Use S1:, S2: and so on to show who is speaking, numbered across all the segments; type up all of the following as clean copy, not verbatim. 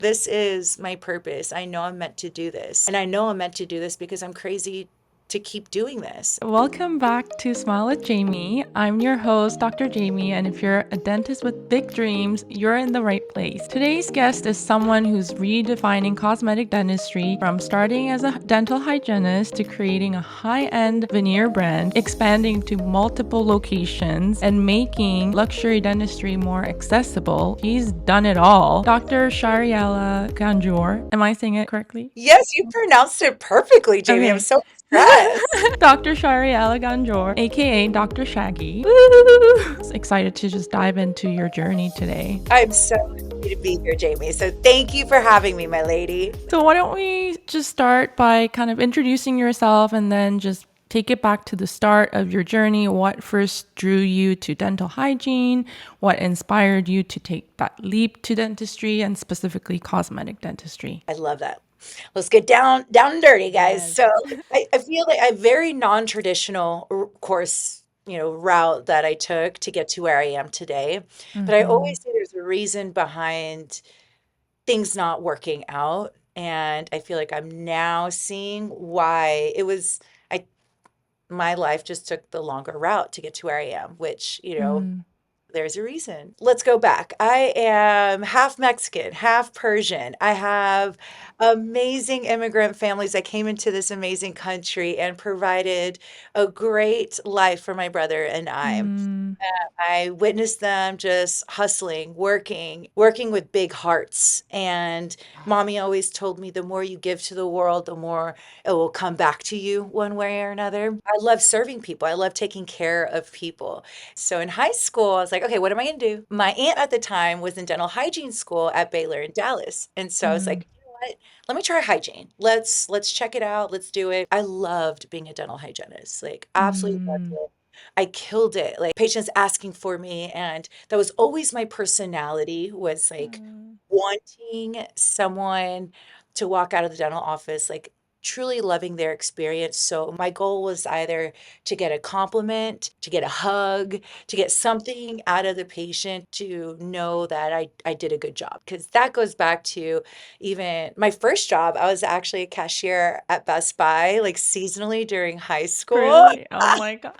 S1: This is my purpose. I know I'm meant to do this. And I know I'm meant to do this because I'm crazy to keep doing this.
S2: Welcome back to Smile with Jamie. I'm your host, Dr. Jamie, and if you're a dentist with big dreams, you're in the right place. Today's guest is someone who's redefining cosmetic dentistry from starting as a dental hygienist to creating a high end veneer brand, expanding to multiple locations, and making luxury dentistry more accessible. She's done it all. Dr. Shahriela Ganjoor. Am I saying it correctly?
S1: Yes, you pronounced it perfectly, Jamie. I'm
S2: Okay.
S1: so impressed.
S2: Dr. Shahriela Ganjoor, aka Dr. Shaggy. Woo! Excited to just dive into your journey today.
S1: I'm so happy to be here, Jamie. So thank you for having me, my lady.
S2: So, why don't we just start by kind of introducing yourself and then just take it back to the start of your journey? What first drew you to dental hygiene? What inspired you to take that leap to dentistry and specifically cosmetic dentistry?
S1: I love that. Let's get down and dirty, guys.
S2: Yes.
S1: So I feel like a very non-traditional course, route that I took to get to where I am today. But I
S2: Mm-hmm.
S1: always say there's a reason behind things not working out. And I feel like I'm now seeing why I my life just took the longer route to get to where I am, which,
S2: Mm.
S1: there's a reason. Let's go back. I am half Mexican, half Persian. I have amazing immigrant families that came into this amazing country and provided a great life for my brother and I.
S2: Mm.
S1: I witnessed them just hustling, working with big hearts. And mommy always told me the more you give to the world, the more it will come back to you one way or another. I love serving people. I love taking care of people. So in high school, I was like, okay, what am I going to do? My aunt at the time was in dental hygiene school at Baylor in Dallas. And so I was
S2: Mm.
S1: like, you know what? Let me try hygiene. Let's check it out. Let's do it. I loved being a dental hygienist. Like absolutely loved
S2: Mm.
S1: it. I killed it. Like patients asking for me, and that was always my personality was like
S2: Mm.
S1: wanting someone to walk out of the dental office like truly loving their experience. So my goal was either to get a compliment, to get a hug, to get something out of the patient to know that I did a good job. Because that goes back to even my first job. I was actually a cashier at Best Buy, like seasonally during high school.
S2: Really? Oh my God.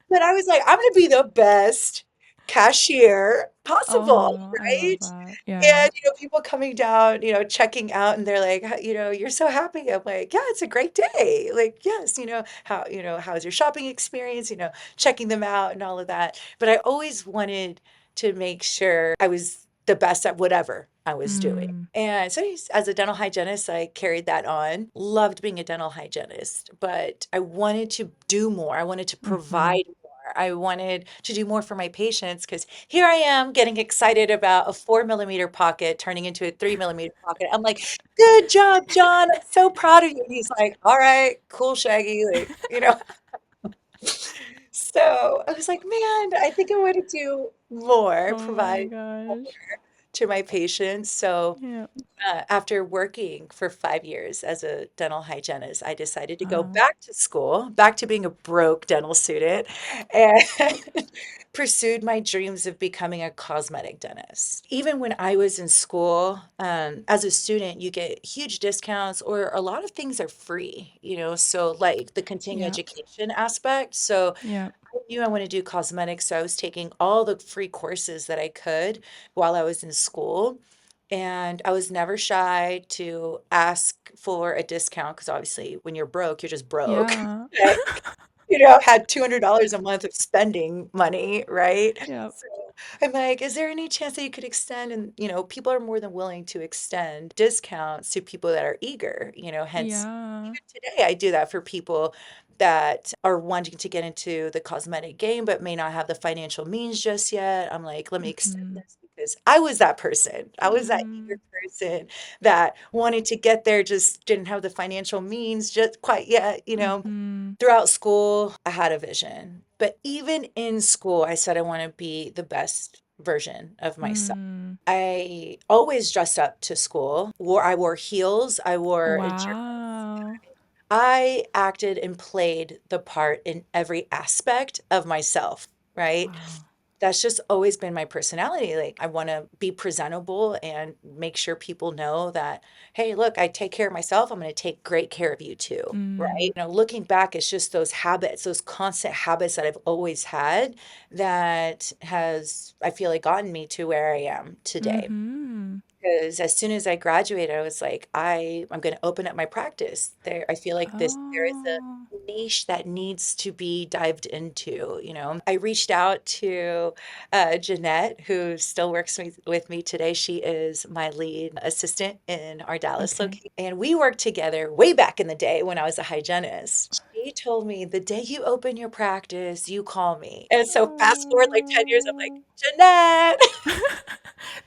S1: But I was like, I'm gonna be the best cashier possible,
S2: Oh, I love
S1: right?
S2: that. Yeah.
S1: And people coming down, checking out, and they're like, you're so happy. I'm like, yeah, it's a great day. Like, yes, how's your shopping experience? Checking them out and all of that. But I always wanted to make sure I was the best at whatever I was doing.
S2: Mm.
S1: And so as a dental hygienist, I carried that on. Loved being a dental hygienist, but I wanted to do more. I wanted to
S2: Mhm.
S1: provide more. I wanted to do more for my patients because here I am getting excited about a 4 millimeter pocket turning into a 3 millimeter pocket. I'm like, good job, John. I'm so proud of you. And he's like, all right, cool, Shaggy. Like. So I was like, man, I think I want to do more,
S2: Oh my
S1: provide
S2: gosh.
S1: to my patients. So
S2: Yeah.
S1: after working for 5 years as a dental hygienist, I decided to go
S2: Uh,
S1: back to school, back to being a broke dental student, and pursued my dreams of becoming a cosmetic dentist. Even when I was in school, as a student, you get huge discounts, or a lot of things are free, so like the continuing
S2: yeah.
S1: education aspect. So
S2: Yeah.
S1: I knew I want to do cosmetics, so I was taking all the free courses that I could while I was in school. And I was never shy to ask for a discount because obviously when you're broke, you're just broke.
S2: Yeah.
S1: Had $200 a month of spending money, right?
S2: Yeah.
S1: So I'm like, is there any chance that you could extend? And, people are more than willing to extend discounts to people that are eager, hence
S2: Yeah.
S1: even today I do that for people that are wanting to get into the cosmetic game but may not have the financial means just yet. I'm like, let me extend
S2: Mhm.
S1: this because I was that person. I was that eager
S2: Mm.
S1: person that wanted to get there, just didn't have the financial means just quite yet.
S2: Mhm.
S1: Throughout school, I had a vision, but even in school, I said I want to be the best version of myself.
S2: Mm.
S1: I always dressed up to school. I wore heels. I wore a
S2: Wow.
S1: I acted and played the part in every aspect of myself, right?
S2: Wow.
S1: that's just always been my personality. Like, I want to be presentable and make sure people know that, hey, look, I take care of myself. I'm going to take great care of you too. Right.
S2: Mm,
S1: Looking back, it's just those habits, those constant habits that I've always had that has, I feel like, gotten me to where I am today.
S2: mm-hmm.
S1: Because as soon as I graduated, I was like, I'm going to open up my practice. I feel like there is
S2: Oh,
S1: a niche that needs to be dived into. I reached out to Jeanette, who still works with me today. She is my lead assistant in our Dallas
S2: okay.
S1: location. And we worked together way back in the day when I was a hygienist. She told me the day you open your practice, you call me. And so fast forward like 10 years, I'm like,
S2: Oh.
S1: Jeanette.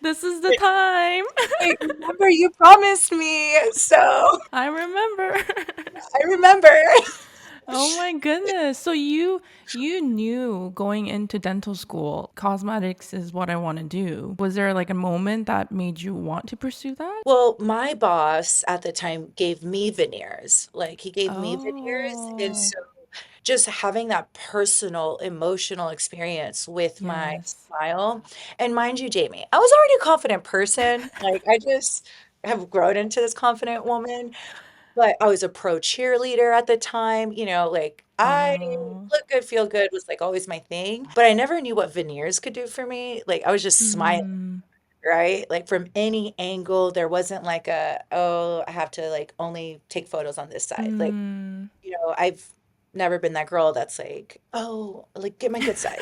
S2: This is the time.
S1: Wait, remember you promised me, so
S2: I remember.
S1: I remember.
S2: Oh my goodness. So you knew going into dental school, cosmetics is what I want to do. Was there like a moment that made you want to pursue that?
S1: Well, my boss at the time gave me veneers. Like he gave me veneers, and
S2: Oh,
S1: so just having that personal, emotional experience with my
S2: yes.
S1: smile. And mind you, Jamie, I was already a confident person. Like I just have grown into this confident woman. But I was a pro cheerleader at the time, like, I
S2: Oh.
S1: look good, feel good was, like, always my thing, but I never knew what veneers could do for me, like, I was just smiling,
S2: Mm,
S1: right? Like, from any angle, there wasn't like "Oh, I have to, like, only take photos on this side." Like,
S2: mm.
S1: I've never been that girl that's like, "Oh, like, get my good side."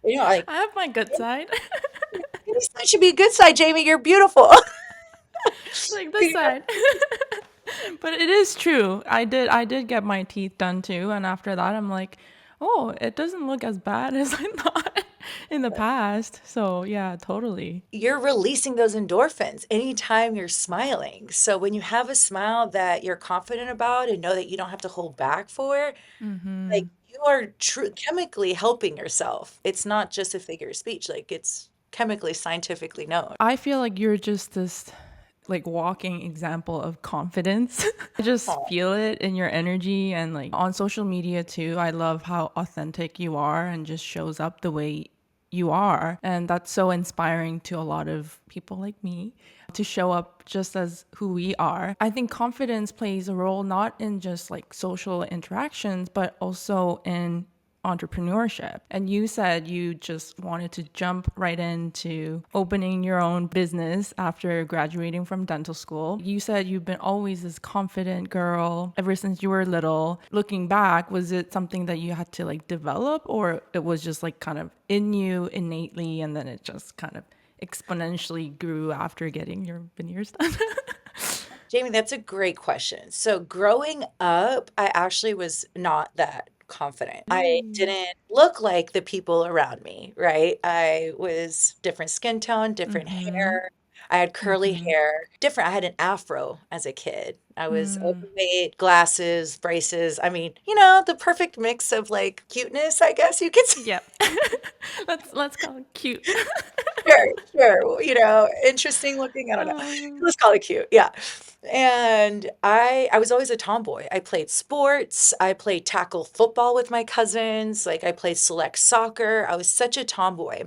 S1: Like,
S2: I have my good side.
S1: "This side should be a good side, Jamie, you're beautiful."
S2: Like this
S1: You know?
S2: side. But it is true. I did get my teeth done too, and after that I'm like, "Oh, it doesn't look as bad as I thought in the past." So, yeah, totally.
S1: You're releasing those endorphins anytime you're smiling. So when you have a smile that you're confident about and know that you don't have to hold back for, like
S2: Mhm.
S1: you are chemically helping yourself. It's not just a figure of speech, like it's chemically scientifically known.
S2: I feel like you're just this like walking example of confidence. I just
S1: Aw.
S2: feel it in your energy and like on social media too. I love how authentic you are and just shows up the way you are. And that's so inspiring to a lot of people like me to show up just as who we are. I think confidence plays a role not in just like social interactions, but also in entrepreneurship. And you said you just wanted to jump right into opening your own business after graduating from dental school. You said you've been always this confident girl ever since you were little. Looking back, was it something that you had to like develop, or it was just like kind of in you innately and then it just kind of exponentially grew after getting your veneers done?
S1: Jamie, that's a great question. So growing up, I actually was not that confident. I
S2: Ooh.
S1: didn't look like the people around me, right? I was different skin tone, different
S2: Mm-hmm.
S1: hair. I had curly
S2: Mm-hmm.
S1: hair, different. I had an afro as a kid. I was
S2: Mm.
S1: overweight, glasses, braces. I mean, the perfect mix of like cuteness, I guess you could say.
S2: Yep. Let's call it cute.
S1: Sure, sure. Interesting looking. I don't know.
S2: Um,
S1: Let's call it cute. Yeah. And I was always a tomboy. I played sports. I played tackle football with my cousins. Like I played select soccer. I was such a tomboy.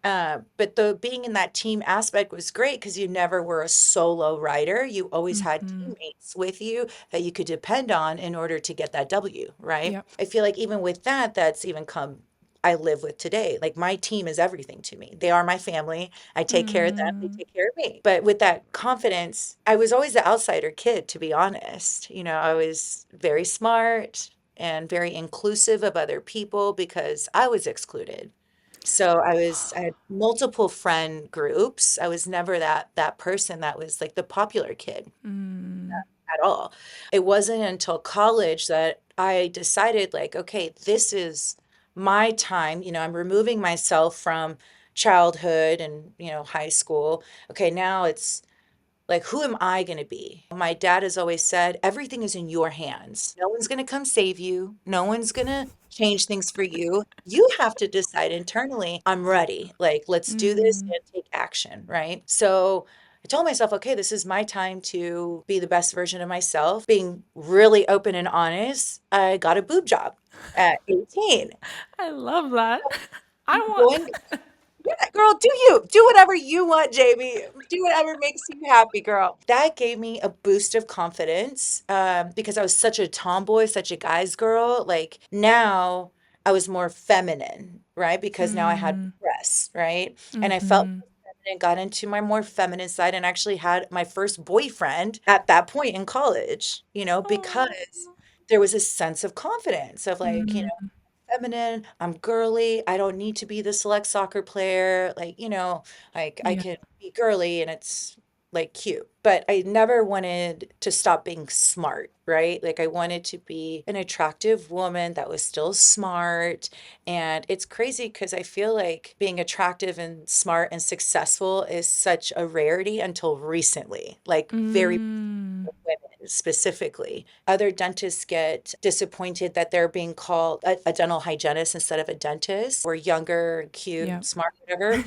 S1: But the being in that team aspect was great because you never were a solo rider. You always had
S2: mhm.
S1: teammates with you that you could depend on in order to get that W, right?
S2: Yep.
S1: I feel like even with that, that's even come I live with today. Like my team is everything to me. They are my family. I take care of them. They
S2: Mm,
S1: take care of me. But with that confidence, I was always the outsider kid, to be honest. I was very smart and very inclusive of other people because I was excluded. So I had multiple friend groups. I was never that person that was like the popular kid
S2: mm,
S1: at all. It wasn't until college that I decided, like, okay, this is my time. I'm removing myself from childhood and, high school. Okay, now it's like, who am I going to be? My dad has always said, everything is in your hands. No one's going to come save you. No one's going to change things for you. You have to decide internally, I'm ready. Like, let's do this
S2: mm.
S1: and take action, right? So I told myself, okay, this is my time to be the best version of myself. Being really open and honest, I got a boob job at 18.
S2: I love that. I
S1: Going
S2: want.
S1: Yeah, girl, do you. Do whatever you want, Jamie. Do whatever makes you happy, girl. That gave me a boost of confidence because I was such a tomboy, such a guy's girl. Like now I was more feminine, right? Because now I had
S2: Mm,
S1: breasts, right? And I felt
S2: mm-hmm.
S1: more feminine, got into my more feminine side and actually had my first boyfriend at that point in college,
S2: Oh.
S1: because there was a sense of confidence of like,
S2: Mm,
S1: feminine, I'm girly, I don't need to be the select soccer player, like, like I
S2: yeah.
S1: can be girly and it's like cute. But I never wanted to stop being smart, right? Like I wanted to be an attractive woman that was still smart. And it's crazy because I feel like being attractive and smart and successful is such a rarity until recently, like very
S2: Mm,
S1: women specifically. Other dentists get disappointed that they're being called a dental hygienist instead of a dentist. We're younger,
S2: yeah.
S1: cute, smart, whatever.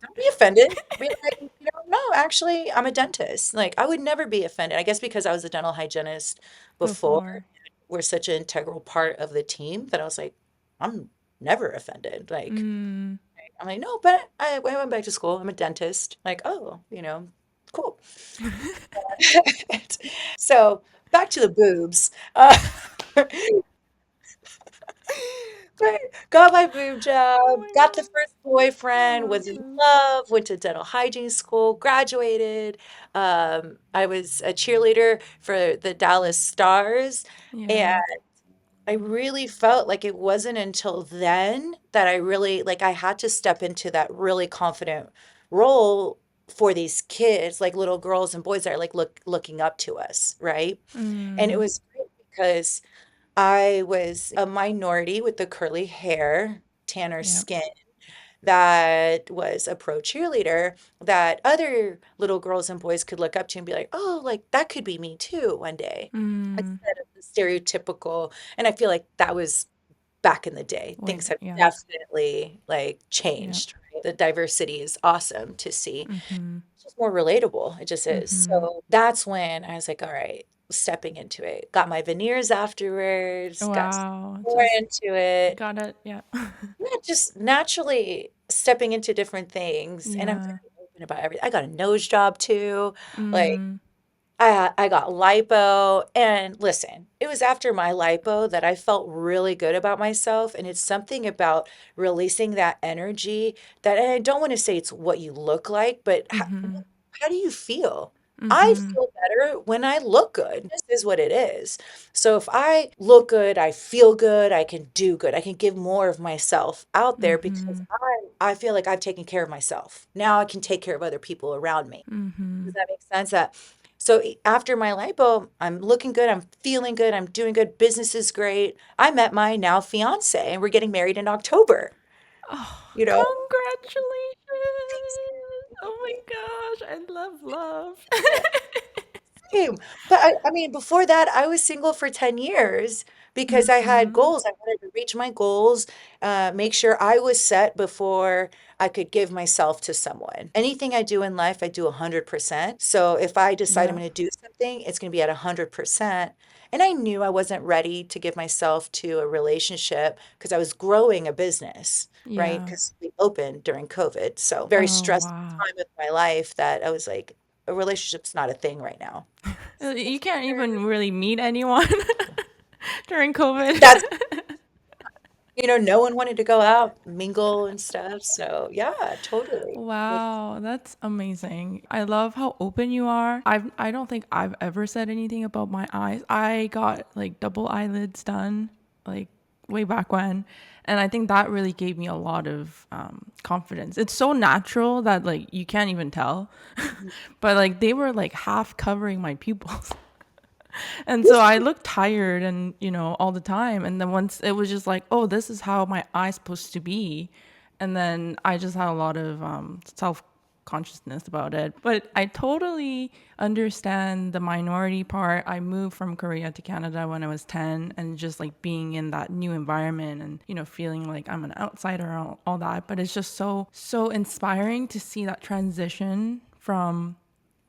S1: Don't be offended. Be like, no, actually, I'm a dentist. Like, I would never be offended. I guess because I was a dental hygienist before,
S2: Before.
S1: we're such an integral part of the team that I was like, I'm never offended. Like,
S2: Mm.
S1: I'm like, no, but I went back to school. I'm a dentist. Like, oh, cool. So back to the boobs. Right. Got my boob
S2: Oh
S1: job,
S2: my
S1: got the
S2: god.
S1: first
S2: I
S1: boyfriend,
S2: love
S1: was in
S2: this.
S1: love, went to dental hygiene school, graduated. I was a cheerleader for the Dallas Stars, and
S2: Yeah.
S1: I really felt like it wasn't until then that I really like I had to step into that really confident role for these kids, like little girls and boys that are like looking up to us, right? And it
S2: Mm.
S1: was great because I was a minority with the curly hair, tanner
S2: Yeah.
S1: skin that was a pro cheerleader that other little girls and boys could look up to and be like, oh, like that could be me too one day.
S2: Mm.
S1: Instead of the stereotypical, and I feel like that was back in the day.
S2: Wait.
S1: Things have
S2: Yeah.
S1: definitely like
S2: Yeah.
S1: changed, right? The diversity is awesome to see.
S2: Mm-hmm.
S1: It's just more relatable. It just is.
S2: Mm-hmm.
S1: So that's when I was like, all right, stepping into it. Got my veneers afterwards, got
S2: Wow.
S1: more
S2: Just
S1: into it.
S2: got it. Yeah.
S1: Yeah, just naturally stepping into different things. And I'm
S2: Yeah.
S1: very open about everything. I got a nose job too. Like
S2: Mm.
S1: I got lipo. And listen, it was after my lipo that I felt really good about myself. And it's something about releasing that energy that, and I don't want to say it's what you look like, but
S2: Mm-hmm.
S1: how do you feel? I
S2: Mm-hmm.
S1: feel better when I look good. This is what it is. So if I look good, I feel good, I can do good. I can give more of myself out there because
S2: Mm-hmm.
S1: I feel like I've taken care of myself. Now I can take care of other people around me.
S2: Mm-hmm.
S1: Does that make sense? After my lipo, I'm looking good, I'm feeling good, I'm doing good, business is great. I met my now fiance and we're getting married in October,
S2: Oh,
S1: you know?
S2: congratulations! Oh my gosh, I love love.
S1: Same. But I mean, before that, I was single for 10 years because I had
S2: Mm-hmm.
S1: goals. I wanted to reach my goals, make sure I was set before I could give myself to someone. Anything I do in life, I do 100%. So if I decide I'm
S2: Yeah.
S1: going to do something, it's going to be at 100%. And I knew I wasn't ready to give myself to a relationship because I was growing a business, right?
S2: Yeah.
S1: Because we opened during COVID. So very
S2: Oh
S1: stressful
S2: wow.
S1: time of my life that I was like, a relationship's not a thing right now.
S2: You can't even really meet anyone during COVID.
S1: That's, no one wanted to go out, mingle and stuff. So yeah, totally.
S2: Wow, that's amazing. I love how open you are. I don't think I've ever said anything about my eyes. I got like double eyelids done like way back when, and I think that really gave me a lot of confidence. It's so natural that like you can't even tell, but like they were like half covering my pupils. And so I looked tired and, all the time. And then once it was just like, oh, this is how my eye's supposed to be. And then I just had a lot of self consciousness about it. But I totally understand the minority part. I moved from Korea to Canada when I was 10 and just like being in that new environment and, feeling like I'm an outsider and all that. But it's just so, so inspiring to see that transition from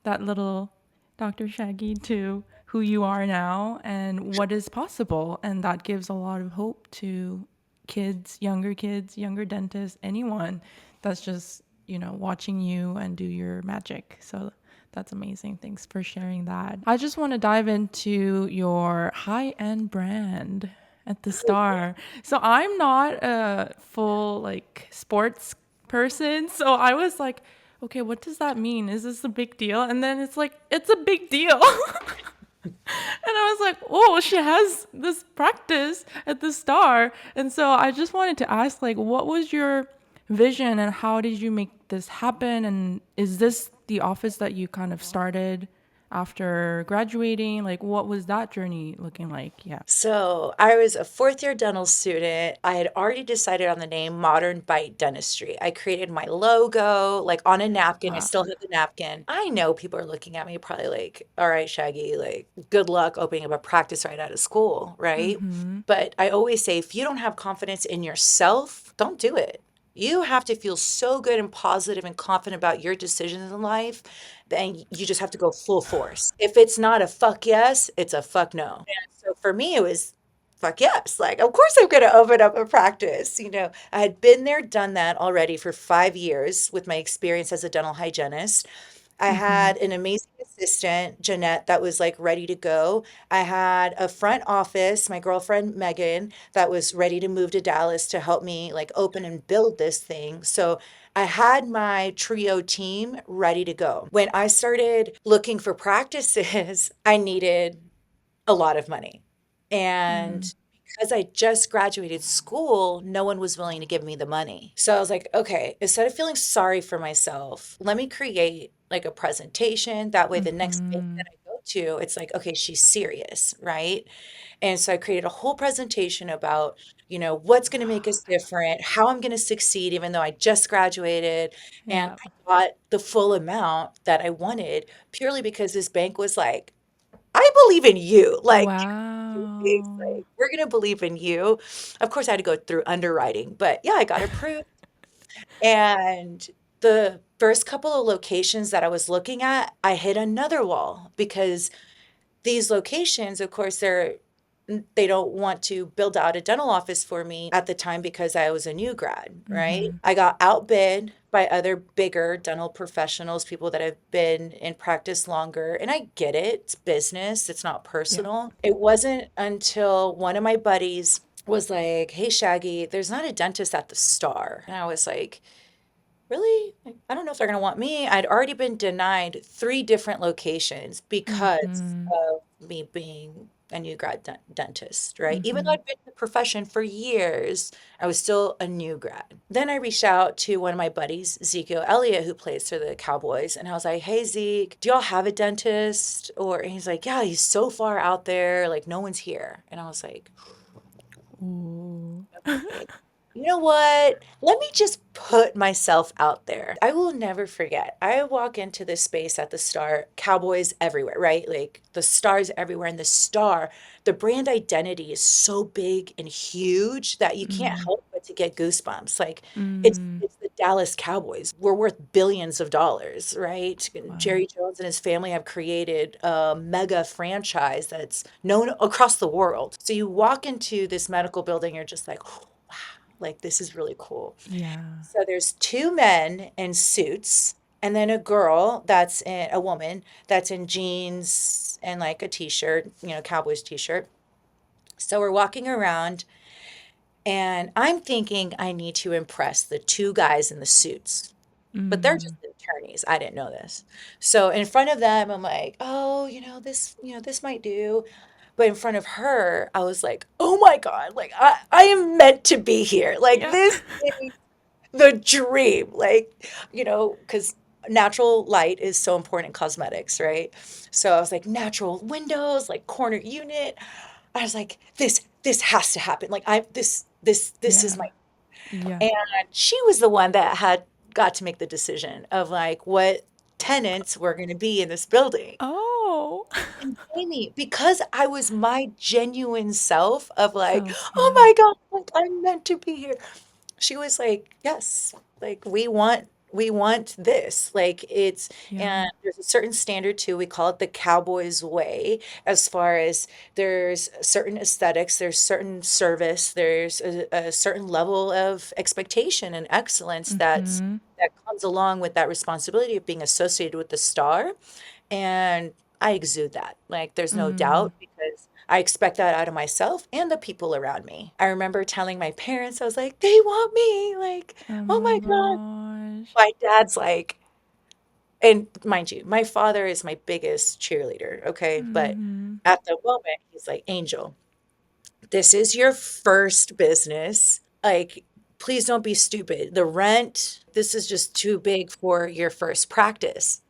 S2: that little Dr. Shaggy to who you are now and what is possible. And that gives a lot of hope to kids, younger dentists, anyone that's just, watching you and do your magic. So that's amazing. Thanks for sharing that. I just want to dive into your high-end brand at the Star. So I'm not a full like sports person. So I was like, okay, what does that mean? Is this a big deal? And then it's like, it's a big deal. And I was like, oh, she has this practice at the Star. And so I just wanted to ask, like, what was your vision and how did you make this happen? And is this the office that you kind of started after graduating? Like, what was that journey looking like? Yeah.
S1: So I was a fourth year dental student. I had already decided on the name Modern Bite Dentistry. I created my logo like on a napkin. I
S2: Wow.
S1: still have the napkin. I know people are looking at me probably like, all right, Shaggy, like good luck opening up a practice right out of school, right?
S2: Mm-hmm.
S1: But I always say if you don't have confidence in yourself, don't do it. You have to feel so good and positive and confident about your decisions in life, then you just have to go full force. If it's not a fuck yes, it's a fuck no. So for me, it was fuck yes. Like, of course I'm going to open up a practice. I had been there, done that already for 5 years with my experience as a dental hygienist. I
S2: Mm-hmm.
S1: had an amazing assistant, Jeanette, that was like ready to go. I had a front office, my girlfriend Megan, that was ready to move to Dallas to help me like open and build this thing. So I had my trio team ready to go. When I started looking for practices, I needed a lot of money.
S2: Mm-hmm.
S1: And because I just graduated school, no one was willing to give me the money. So I was like, okay, instead of feeling sorry for myself, let me create like a presentation. That way, the next bank
S2: Mm-hmm.
S1: that I go to, it's like, okay, she's serious, right? And so I created a whole presentation about, what's going to make us different, how I'm going to succeed, even though I just graduated. And
S2: Yeah.
S1: I got the full amount that I wanted purely because this bank was like, I believe in you. Like,
S2: Wow.
S1: we're gonna believe in you. Of course, I had to go through underwriting, but yeah, I got approved. And the first couple of locations that I was looking at, I hit another wall because these locations, of course, they don't want to build out a dental office for me at the time because I was a new grad, right?
S2: Mm-hmm.
S1: I got outbid by other bigger dental professionals, people that have been in practice longer. And I get it, it's business, it's not
S2: Yeah.
S1: personal. It wasn't until one of my buddies was like, hey, Shaggy, there's not a dentist at the Star. And I was like, really? Like, I don't know if they're going to want me. I'd already been denied three different locations because
S2: Mm-hmm.
S1: of me being a new grad dentist, right? Even though
S2: Mm-hmm.
S1: I'd been in the profession for years, I was still a new grad. Then I reached out to one of my buddies, Ezekiel Elliott, who plays for the Cowboys. And I was like, hey, Zeke, do y'all have a dentist? And he's like, yeah, he's so far out there. Like, no one's here. And I was like,
S2: Ooh.
S1: okay. You know what? Let me just put myself out there. I will never forget. I walk into this space at the Star, cowboys everywhere, right? Like the stars everywhere. And the Star, the brand identity is so big and huge that you can't
S2: Mm.
S1: help but to get goosebumps. Like it's
S2: Mm.
S1: it's the Dallas Cowboys. We're worth billions of dollars, right? And
S2: Wow.
S1: Jerry Jones and his family have created a mega franchise that's known across the world. So you walk into this medical building, you're just like, wow, like this is really cool.
S2: Yeah.
S1: So there's two men in suits and then a woman that's in jeans and like a t-shirt, Cowboys t-shirt. So we're walking around and I'm thinking I need to impress the two guys in the suits, but they're
S2: Mm.
S1: just attorneys. I didn't know this. So in front of them, I'm like, oh, this might do. But in front of her, I was like, oh my God, like I am meant to be here. Like
S2: Yeah.
S1: this is the dream. Like, because natural light is so important in cosmetics, right? So I was like, natural windows, like corner unit. I was like, this has to happen. Like this is
S2: Yeah.
S1: my.
S2: Yeah.
S1: And she was the one that had got to make the decision of like what tenants were going to be in this building.
S2: Oh.
S1: And Jamie, because I was my genuine self of like,
S2: So
S1: oh
S2: sweet.
S1: my God, like I'm meant to be here. She was like, yes, like we want We want this. Like it's,
S2: Yeah.
S1: and there's a certain standard too. We call it the cowboy's way, as far as there's certain aesthetics, there's certain service, there's a certain level of expectation and excellence
S2: Mm-hmm.
S1: that comes along with that responsibility of being associated with the star. And I exude that. Like, there's no
S2: Mm.
S1: doubt because I expect that out of myself and the people around me. I remember telling my parents, I was like, they want me. Like,
S2: Oh
S1: oh
S2: my
S1: my God.
S2: gosh.
S1: My dad's like, and mind you, my father is my biggest cheerleader. Okay. But
S2: Mm-hmm.
S1: at the moment, he's like, Angel, this is your first business. Like, please don't be stupid. The rent, this is just too big for your first practice.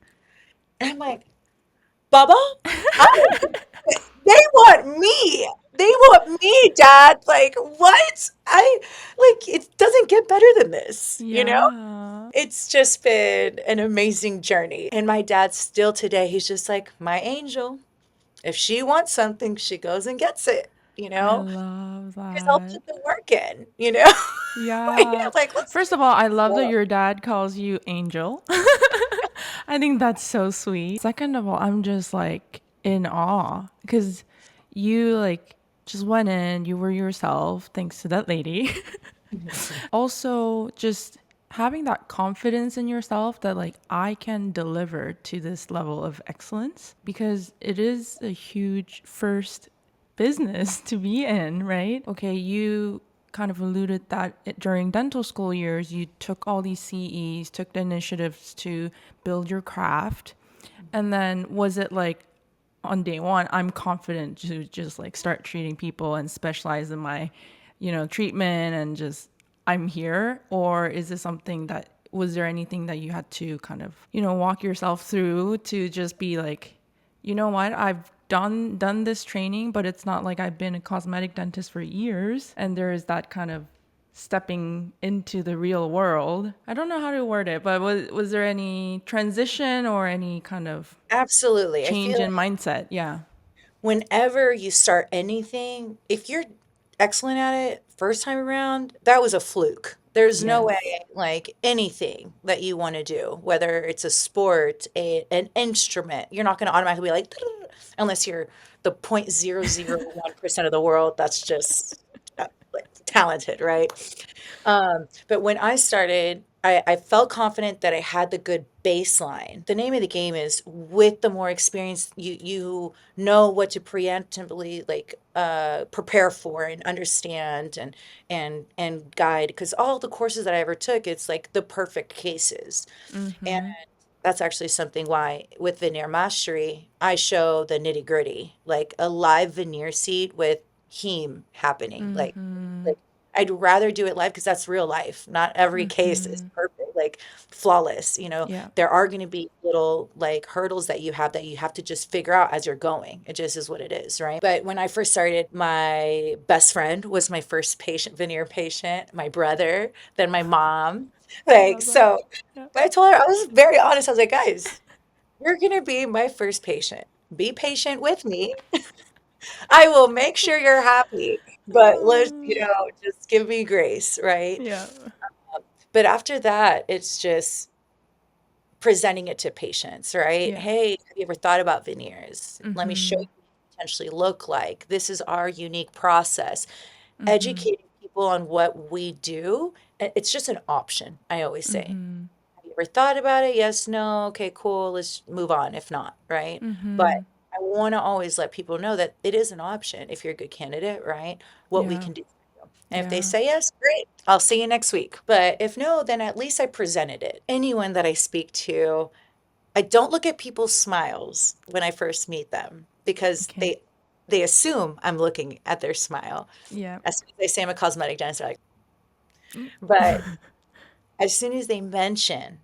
S1: And I'm like, Bubba, I they want me. They want me, Dad. Like, what? Like, it doesn't get better than this, you know?
S2: Yeah.
S1: It's just been an amazing journey. And my dad still today, he's just like, my angel. If she wants something, she goes and gets it, you
S2: I
S1: know?
S2: love
S1: Because I'll
S2: that.
S1: put the work in, you know? Like,
S2: Yeah.
S1: like, let's
S2: First of all, I love that
S1: go.
S2: your dad calls you Angel. I think that's so sweet. Second of all, I'm just like in awe because you like just went in, you were yourself, thanks to that lady. Also, just having that confidence in yourself that like I can deliver to this level of excellence because it is a huge first business to be in, right? Okay, you kind of alluded that during dental school years, you took all these CEs, took the initiatives to build your craft. And then was it like on day one, I'm confident to just like start treating people and specialize in my, treatment and just I'm here? Or is this something that was there anything that you had to kind of, walk yourself through to just be like, you know what, I've done this training, but it's not like I've been a cosmetic dentist for years. And there is that kind of stepping into the real world. I don't know how to word it, but was there any transition or any kind of
S1: Absolutely. I
S2: change
S1: feel
S2: in mindset? Yeah.
S1: whenever you start anything, if you're excellent at it first time around, that was a fluke. There's no way,
S2: Yes.
S1: like anything that you want to do, whether it's a sport, an instrument, you're not going to automatically be like, unless you're the 0.001% of the world that's just like talented, right? But when I started, I felt confident that I had the good baseline. The name of the game is with the more experience, you know what to preemptively like prepare for and understand and guide. Because all the courses that I ever took, it's like the perfect cases. And
S2: Mm-hmm.
S1: that's actually something why with veneer mastery, I show the nitty gritty, like a live veneer seat with heme happening.
S2: Mm-hmm.
S1: Like I'd rather do it live because that's real life. Not every case is
S2: Mm-hmm.
S1: perfect, like flawless.
S2: Yeah.
S1: There are going to be little like hurdles that you have to just figure out as you're going. It just is what it is, right? But when I first started, my best friend was my first patient, veneer patient, my brother, then my mom.
S2: I
S1: Like,
S2: love that.
S1: so
S2: Yeah.
S1: but I told her, I was very honest. I was like, guys, you're going to be my first patient. Be patient with me. I will make sure you're happy, but let's, just give me grace, right?
S2: Yeah.
S1: But after that, it's just presenting it to patients, right?
S2: Yeah.
S1: Hey, have you ever thought about veneers? Let me show you
S2: Mm-hmm.
S1: what they potentially look like. This is our unique process.
S2: Mm-hmm.
S1: Educating people on what we do, it's just an option, I always say.
S2: Mm-hmm.
S1: Have you ever thought about it? Yes, no, okay, cool, let's move on if not, right? But
S2: Mm-hmm.
S1: I want to always let people know that it is an option if you're a good candidate, right? What we
S2: Yeah.
S1: can do for you. And if they
S2: Yeah.
S1: say yes, great, I'll see you next week. But if no, then at least I presented it. Anyone that I speak to, I don't look at people's smiles when I first meet them because
S2: Okay.
S1: they assume I'm looking at their smile.
S2: Yeah.
S1: As soon as they say I'm a cosmetic dentist, they're like,
S2: Mm.
S1: but as soon as they mention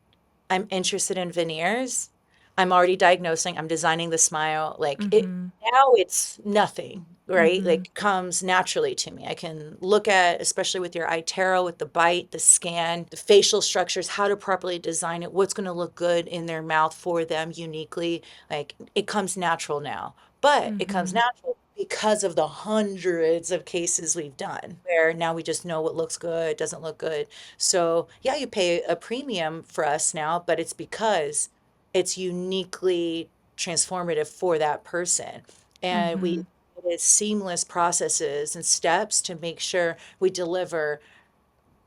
S1: I'm interested in veneers, I'm already diagnosing, I'm designing the smile. Like it
S2: Mm-hmm.
S1: now it's nothing, right?
S2: Mm-hmm.
S1: Like comes naturally to me. I can look at, especially with your iTero, with the bite, the scan, the facial structures, how to properly design it, what's going to look good in their mouth for them uniquely. Like it comes natural now. But it comes
S2: Mm-hmm.
S1: natural because of the hundreds of cases we've done, where now we just know what looks good, doesn't look good. So, yeah, you pay a premium for us now, but it's because it's uniquely transformative for that person. And we it's seamless processes and steps to make sure we deliver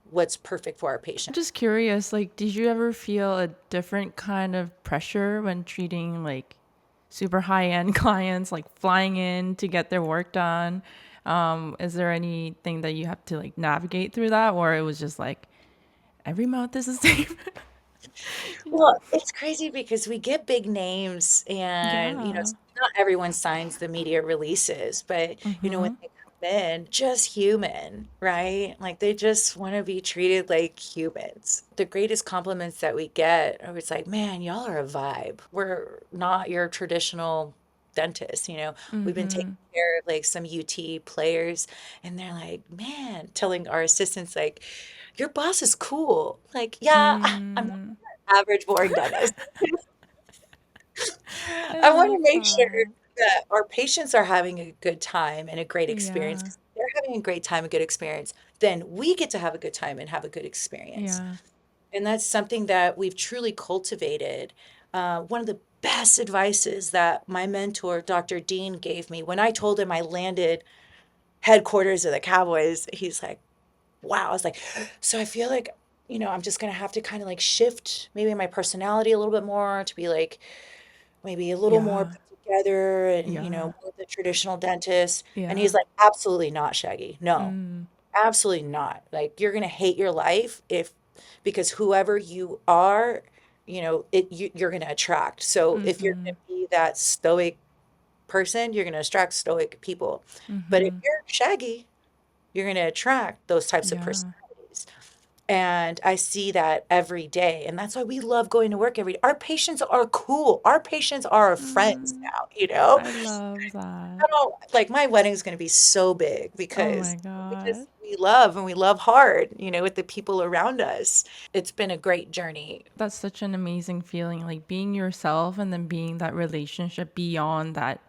S1: what's perfect for our
S2: I'm
S1: patient.
S2: just curious, like, did you ever feel a different kind of pressure when treating like super high end clients, like flying in to get their work done? Is there anything that you have to like navigate through that, or it was just like every mouth is the same?
S1: Well, it's crazy because we get big names and,
S2: Yeah.
S1: not everyone signs the media releases, but, when they come in, just human, right? Like they just want to be treated like humans. The greatest compliments that we get are it's like, man, y'all are a vibe. We're not your traditional dentist, We've been taking care of like some UT players and they're like, man, telling our assistants like, your boss is cool. Like, yeah, I'm
S2: Mm,
S1: average boring dentist.
S2: I
S1: I want
S2: love
S1: to make sure
S2: that.
S1: that our patients are having a good time and a great experience.
S2: Yeah.
S1: 'Cause if they're having a great time, a good experience, then we get to have a good time and have a good experience.
S2: Yeah.
S1: And that's something that we've truly cultivated. One of the best advices that my mentor, Dr. Dean, gave me when I told him I landed headquarters of the Cowboys, he's like, wow. I was like, so I feel like, I'm just going to have to kind of like shift maybe my personality a little bit more to be like, maybe a little more
S2: Yeah.
S1: put together and,
S2: Yeah.
S1: more of the traditional dentist. And he's
S2: Yeah.
S1: like, absolutely not, Shaggy. No, absolutely not. Like, you're going to hate your life because whoever you are, you're going to attract. So if you're going to be that stoic person, you're going to attract stoic people. But if you're Shaggy, you're going to attract those types of
S2: Yeah.
S1: personalities. And I see that every day. And that's why we love going to work every day. Our patients are cool. Our patients are our friends
S2: Mm,
S1: now.
S2: I love that.
S1: I don't like my wedding's going to be so big
S2: Oh
S1: because
S2: my
S1: we
S2: God.
S1: just we love and we love hard, with the people around us. It's been a great journey.
S2: That's such an amazing feeling, like being yourself and then being that relationship beyond that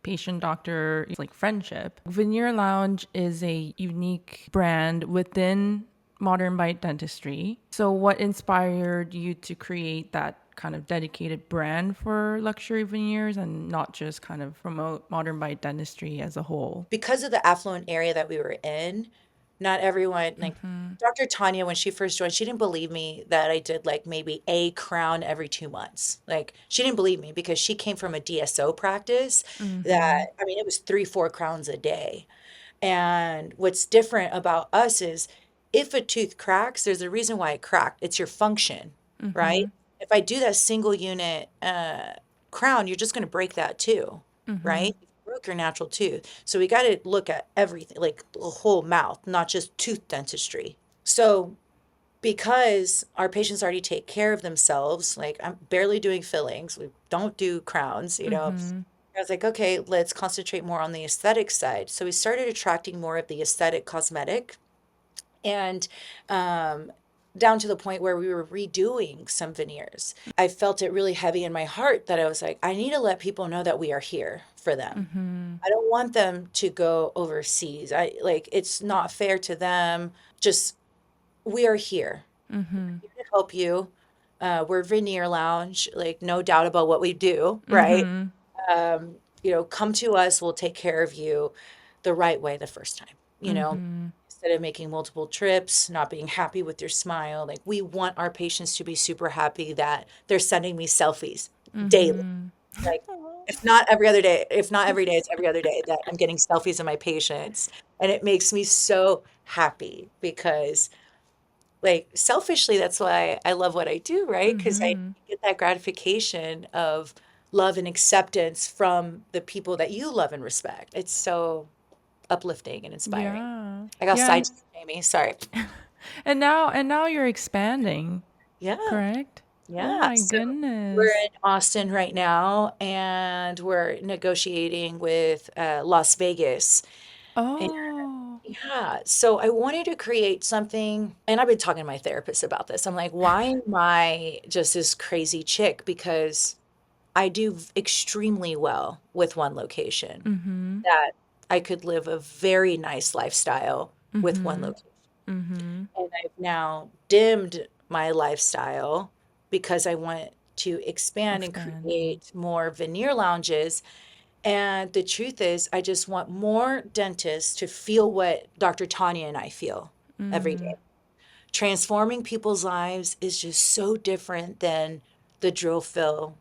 S2: patient doctor like friendship. Veneer Lounge is a unique brand within modern bite dentistry. So what inspired you to create that kind of dedicated brand for luxury veneers and not just kind of promote modern bite dentistry as a whole?
S1: Because of the affluent area that we were in, not everyone like Dr. Tanya, when she first joined, she didn't believe me that I did like maybe a crown every 2 months. Like she didn't believe me because she came from a DSO practice that, I mean, it was 3, 4 crowns a day. And what's different about us is if a tooth cracks, there's a reason why it cracked. It's your function, right? If I do that single unit crown, you're just going to break that too, right? You broke your natural tooth. So we got to look at everything, like the whole mouth, not just tooth dentistry. So because our patients already take care of themselves, like I'm barely doing fillings, we don't do crowns. I was like, okay, let's concentrate more on the aesthetic side. So we started attracting more of the aesthetic cosmetic and down to the point where we were redoing some veneers. I felt it really heavy in my heart that I was like, I need to let people know that we are here for them. I don't want them to go overseas. I like it's not fair to them. Just we are here. We're here to help you. We're Veneer Lounge, like no doubt about what we do, right? Come to us, we'll take care of you the right way the first time, instead of making multiple trips, not being happy with your smile. Like, we want our patients to be super happy that they're sending me selfies daily. Like, if not every other day, if not every day, it's every other day that I'm getting selfies of my patients. And it makes me so happy because like selfishly that's why I love what I do, right? Because I get that gratification of love and acceptance from the people that you love and respect. It's so uplifting and inspiring.
S2: Yeah.
S1: I got
S2: Yeah.
S1: sidetracked, Amy. Sorry.
S2: And now you're expanding,
S1: Yeah.
S2: correct? Oh
S1: Yeah.
S2: my
S1: So we're
S2: goodness.
S1: in Austin right now and we're negotiating with Las Vegas. And
S2: Oh.
S1: yeah, so I wanted to create something, and I've been talking to my therapist about this. I'm like, why am I just this crazy chick? Because I do extremely well with one location. I could live a very nice lifestyle with one
S2: Mm-hmm.
S1: location.
S2: Mm-hmm.
S1: And I've now dimmed my lifestyle because I want to expand and
S2: Expand.
S1: create more veneer lounges. And the truth is, I just want more dentists to feel what Dr. Tanya and I feel every
S2: Mm.
S1: day. Transforming people's lives is just so different than the drill fill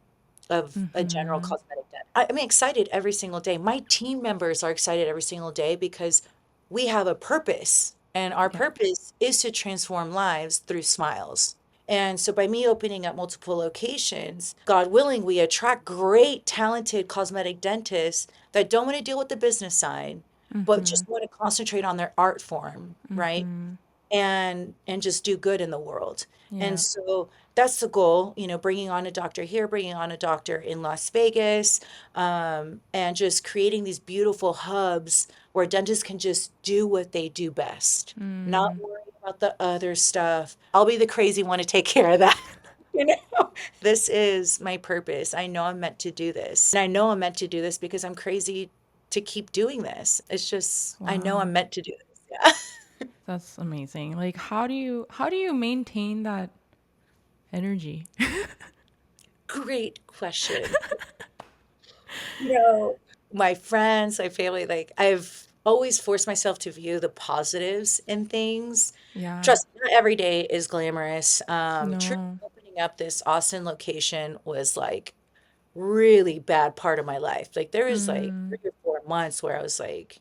S1: of a general
S2: Mm-hmm.
S1: cosmetic dent. I'm excited every single day. My team members are excited every single day because we have a purpose, and our
S2: Yeah.
S1: purpose is to transform lives through smiles. And so by me opening up multiple locations, God willing, we attract great, talented cosmetic dentists that don't want to deal with the business side, but
S2: Mm-hmm.
S1: just want to concentrate on their art form, right?
S2: Mm-hmm.
S1: And just do good in the world. And
S2: Yeah.
S1: so that's the goal, bringing on a doctor here, bringing on a doctor in Las Vegas, and just creating these beautiful hubs where dentists can just do what they do best, not
S2: Mm.
S1: worry about the other stuff. I'll be the crazy one to take care of that. You know, this is my purpose. I know I'm meant to do this. And I know I'm meant to do this because I'm crazy to keep doing this. It's just, I know I'm
S2: Wow.
S1: meant to do this. Yeah.
S2: That's amazing. Like how do you maintain that energy?
S1: Great question. You know, my friends, my family, like I've always forced myself to view the positives in things.
S2: Yeah.
S1: Trust me, not every day is glamorous. Truly
S2: No.
S1: opening up this Austin location was like really bad part of my life. Like there was like
S2: Mm.
S1: 3 or 4 months where I was like,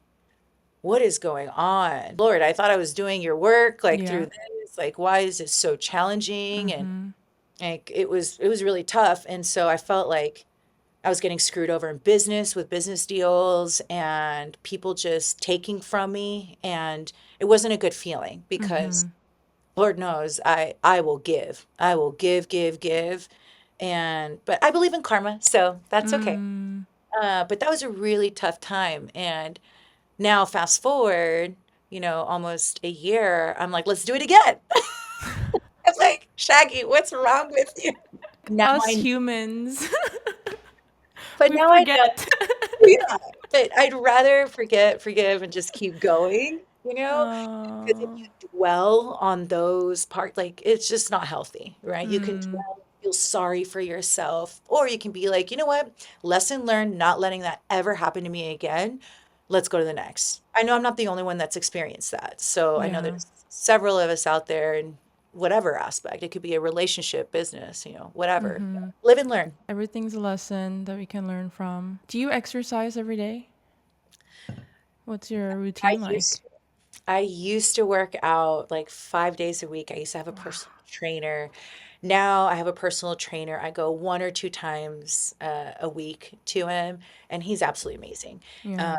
S1: what is going on? Lord, I thought I was doing your work like through
S2: Yeah.
S1: this. Like, why is this so challenging? And
S2: Mm-hmm.
S1: like it was really tough. And so I felt like I was getting screwed over in business with business deals and people just taking from me. And it wasn't a good feeling because
S2: Mm-hmm.
S1: Lord knows I will give. I will give, give, give. And but I believe in karma, so that's okay.
S2: Mm.
S1: But that was a really tough time. And now fast forward, almost a year, I'm like, let's do it again. I'm like, Shaggy, what's wrong with you? Now
S2: Us
S1: I
S2: humans,
S1: but
S2: we
S1: now I know.
S2: forget.
S1: Yeah, but I'd rather forget, forgive, and just keep going, you know? Because if
S2: Oh.
S1: you dwell on those parts, like it's just not healthy, right? You can
S2: Mm.
S1: dwell, feel sorry for yourself, or you can be like, you know what? Lesson learned, not letting that ever happen to me again. Let's go to the next. I know I'm not the only one that's experienced that. So I know
S2: Yeah.
S1: there's several of us out there in whatever aspect. It could be a relationship, business, whatever.
S2: Mm-hmm.
S1: Live and learn.
S2: Everything's a lesson that we can learn from. Do you exercise every day? What's your
S1: I
S2: routine
S1: used
S2: like?
S1: I used to work out like 5 days a week. I used to have a personal
S2: Wow.
S1: trainer. Now I have a personal trainer. I go 1 or 2 times a week to him, and he's absolutely amazing. Uh,
S2: Yeah.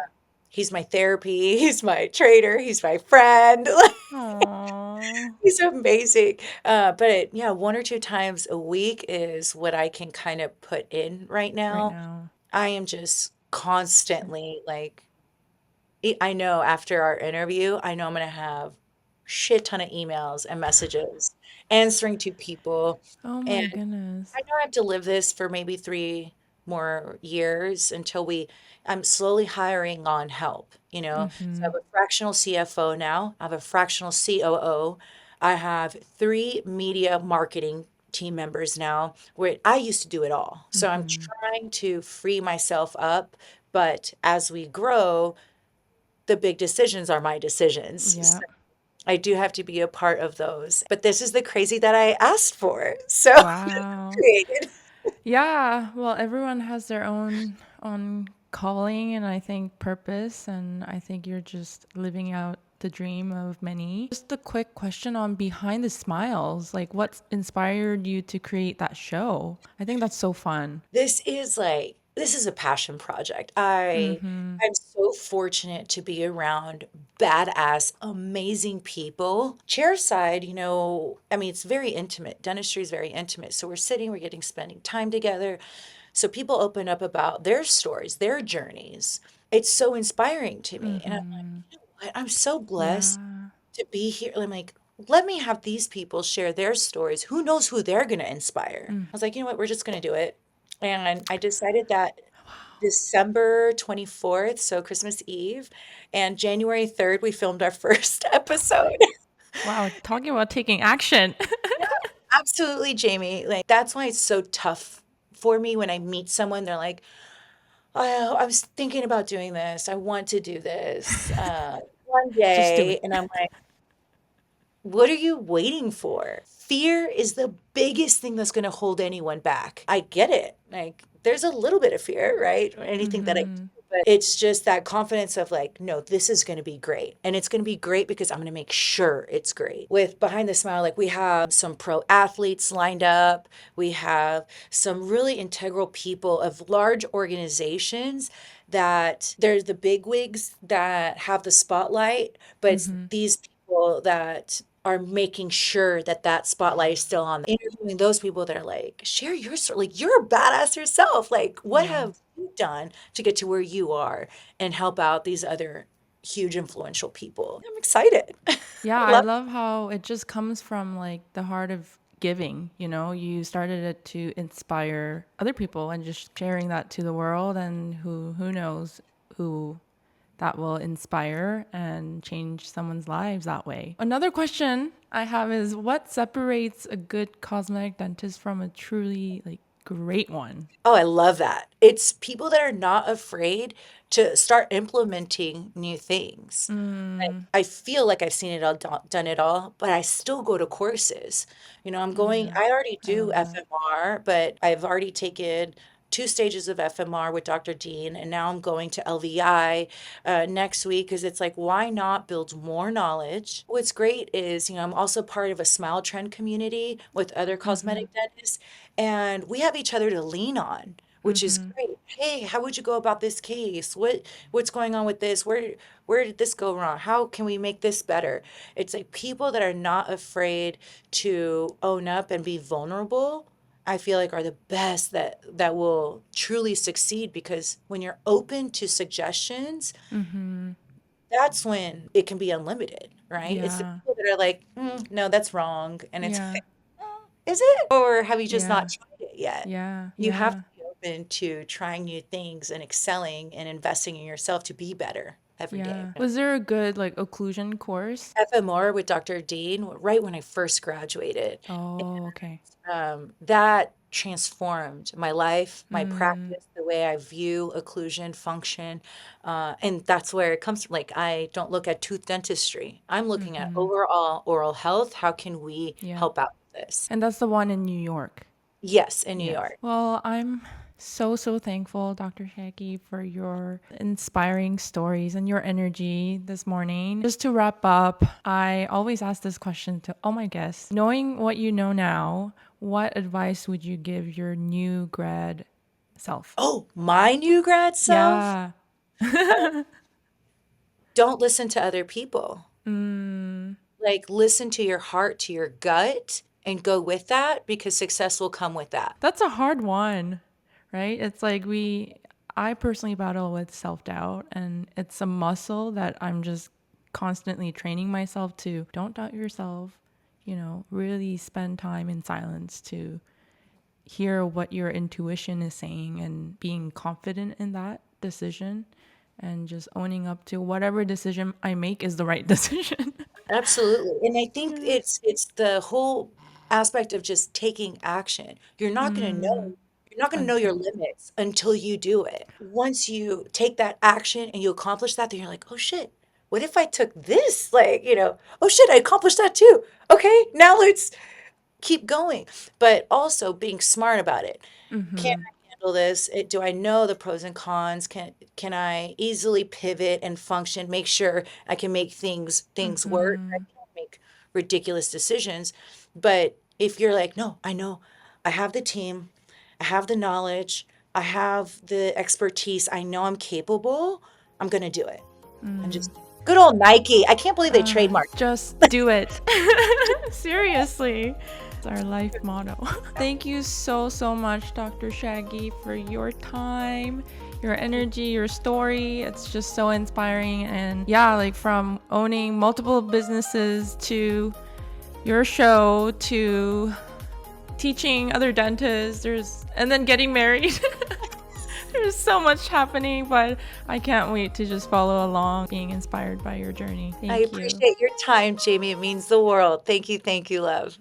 S1: he's my therapy. He's my trainer. He's my friend.
S2: Aww.
S1: He's amazing. But yeah, 1 or 2 times a week is what I can kind of put in right
S2: Right
S1: now.
S2: now.
S1: I am just constantly like I know after our interview, I know I'm gonna have shit ton of emails and messages answering to people.
S2: Oh
S1: And
S2: my goodness.
S1: I know I have to live this for maybe 3 more years until I'm slowly hiring on help. So I
S2: Mm-hmm.
S1: have a fractional CFO now. I have a fractional COO. I have 3 media marketing team members now, where I used to do it all. So I'm
S2: Mm-hmm.
S1: trying to free myself up. But as we grow, the big decisions are my decisions.
S2: Yeah.
S1: So I do have to be a part of those. But this is the crazy that I asked for. So
S2: Wow.
S1: created.
S2: Yeah, well, everyone has their own calling and I think purpose, and I think you're just living out the dream of many. Just a quick question on behind the smiles, like what inspired you to create that show? I think that's so fun.
S1: This is a passion project. I'm so fortunate to be around badass, amazing people. Chairside, I mean, it's very intimate. Dentistry is very intimate. So we're sitting, we're getting spending time together. So people open up about their stories, their journeys. It's so inspiring to me. And I'm like,
S2: Mm-hmm.
S1: you know what? I'm so blessed
S2: Yeah.
S1: to be here. I'm like, let me have these people share their stories. Who knows who they're going to inspire? I was like, you know what? We're just going to do it. And I decided that December 24th, so Christmas Eve, and January 3rd, we filmed our first episode.
S2: Wow, talking about taking action.
S1: Yeah, absolutely, Jamie. Like, that's why it's so tough for me when I meet someone. They're like, "Oh, I was thinking about doing this. I want to do this one
S2: Just do
S1: day."
S2: it.
S1: And I'm like, what are you waiting for? Fear is the biggest thing that's going to hold anyone back. I get it. Like, there's a little bit of fear, right? Or anything that I do, but it's just that confidence of like, no, this is going to be great. And it's going to be great because I'm going to make sure it's great. With Behind the Smile, like we have some pro athletes lined up. We have some really integral people of large organizations that there's the big wigs that have the spotlight, but it's these people that are making sure that that spotlight is still on. Interviewing those people that are like, share your story. Like, you're a badass yourself. Like, what
S2: Yeah.
S1: have you done to get to where you are and help out these other huge influential people? I'm excited. I
S2: Yeah, I
S1: love.
S2: love how it just comes from like the heart of giving, you know, you started it to inspire other people and just sharing that to the world and who knows who that will inspire and change someone's lives that way. Another question I have is what separates a good cosmetic dentist from a truly like great one?
S1: Oh, I love that. It's people that are not afraid to start implementing new things. I feel like I've seen it all, done it all, but I still go to courses. I'm going, I already
S2: I
S1: do
S2: love that.
S1: FMR, but I've already taken 2 stages of FMR with Dr. Dean, and now I'm going to LVI next week because it's like, why not build more knowledge? What's great is, I'm also part of a Smile Trend community with other cosmetic dentists, and we have each other to lean on, which is great. Hey, how would you go about this case? What's going on with this? Where did this go wrong? How can we make this better? It's like people that are not afraid to own up and be vulnerable, I feel like are the best that will truly succeed because when you're open to suggestions, that's when it can be unlimited, right? It's the
S2: Yeah.
S1: people that are like, no, that's wrong. And it's
S2: Yeah.
S1: like, is it? Or have you just not
S2: Yeah.
S1: tried it yet?
S2: Yeah.
S1: You have
S2: Yeah.
S1: to be open to trying new things and excelling and investing in yourself to be better every day.
S2: Yeah. Was there a good like occlusion course?
S1: FMR with Dr. Dean, right when I first graduated,
S2: Oh, okay.
S1: that transformed my life, my practice, the way I view occlusion function. And that's where it comes from. Like, I don't look at tooth dentistry. I'm looking at overall oral health. How can we
S2: Yeah.
S1: help out with this?
S2: And that's the one in New York.
S1: Yes, in New
S2: Yes.
S1: York.
S2: Well, I'm so thankful, Dr. Shaggy, for your inspiring stories and your energy this morning. Just to wrap up, I always ask this question to all my guests. Knowing what you know now, what advice would you give your new grad self?
S1: Oh, my new grad self,
S2: Yeah.
S1: don't listen to other people. Like, listen to your heart, to your gut, and go with that because success will come with that.
S2: That's a hard one, right? It's like I personally battle with self doubt, and it's a muscle that I'm just constantly training myself to don't doubt yourself, really spend time in silence to hear what your intuition is saying and being confident in that decision and just owning up to whatever decision I make is the right decision.
S1: Absolutely. And I think
S2: Yeah.
S1: it's the whole aspect of just taking action. You're not gonna know your
S2: Until.
S1: limits until you do it. Once you take that action and you accomplish that, then you're like, "Oh shit, what if I took this?" Like, "Oh shit, I accomplished that too. Okay, now let's keep going." But also being smart about it. Can I handle this? Do I know the pros and cons? Can I easily pivot and function, make sure I can make things work? I can't make ridiculous decisions. But if you're like, no, I know, I have the team, I have the knowledge, I have the expertise, I know I'm capable, I'm gonna do it. And just good old Nike. I can't believe they trademarked.
S2: Just do it. Seriously. It's our life motto. Thank you so much, Dr. Shaggy, for your time, your energy, your story. It's just so inspiring. And yeah, like from owning multiple businesses to your show to teaching other dentists, and then getting married. There's so much happening, but I can't wait to just follow along, being inspired by your journey.
S1: I
S2: Thank you.
S1: appreciate your time, Jamie. It means the world. Thank you, love.